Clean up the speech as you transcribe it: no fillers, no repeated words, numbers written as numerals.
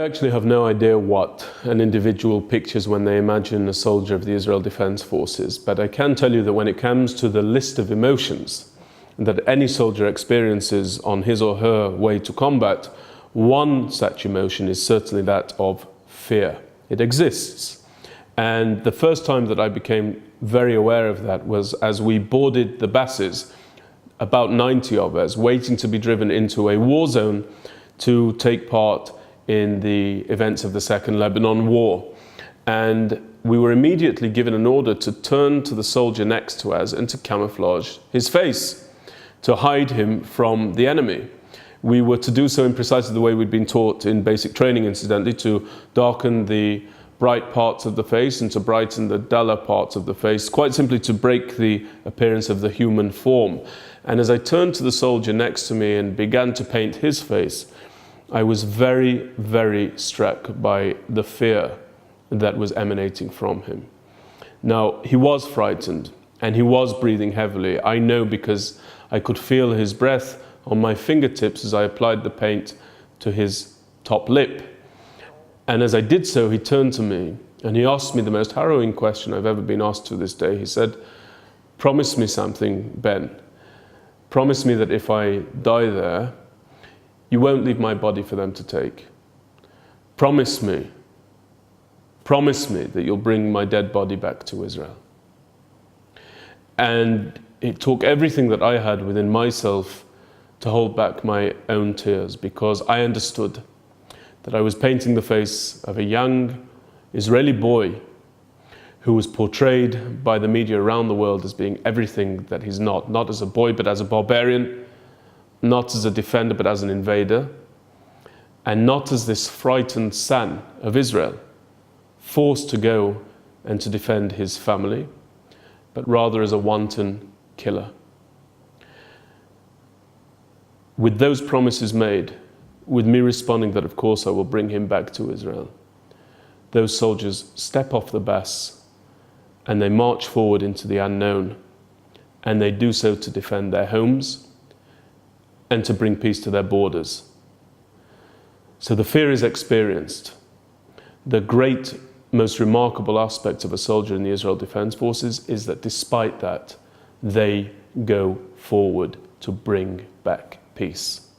actually have no idea what an individual pictures when they imagine a soldier of the Israel Defense Forces, but I can tell you that when it comes to the list of emotions that any soldier experiences on his or her way to combat, one such emotion is certainly that of fear. It exists. And the first time that I became very aware of that was as we boarded the buses, about 90 of us, waiting to be driven into a war zone to take part in the events of the Second Lebanon War. And we were immediately given an order to turn to the soldier next to us and to camouflage his face, to hide him from the enemy. We were to do so in precisely the way we'd been taught in basic training, incidentally, to darken the bright parts of the face and to brighten the duller parts of the face, quite simply to break the appearance of the human form. And as I turned to the soldier next to me and began to paint his face, I was very, very struck by the fear that was emanating from him. Now, he was frightened and he was breathing heavily. I know because I could feel his breath on my fingertips as I applied the paint to his top lip. And as I did so, he turned to me and he asked me the most harrowing question I've ever been asked to this day. He said, "Promise me something, Ben. Promise me that if I die there, you won't leave my body for them to take. Promise me that you'll bring my dead body back to Israel." And it took everything that I had within myself to hold back my own tears, because I understood that I was painting the face of a young Israeli boy who was portrayed by the media around the world as being everything that he's not as a boy but as a barbarian, not as a defender but as an invader, and not as this frightened son of Israel, forced to go and to defend his family, but rather as a wanton killer. With those promises made, with me responding that of course I will bring him back to Israel, those soldiers step off the bus and they march forward into the unknown, and they do so to defend their homes and to bring peace to their borders. So the fear is experienced. The great, most remarkable aspect of a soldier in the Israel Defense Forces is that despite that, they go forward to bring back peace.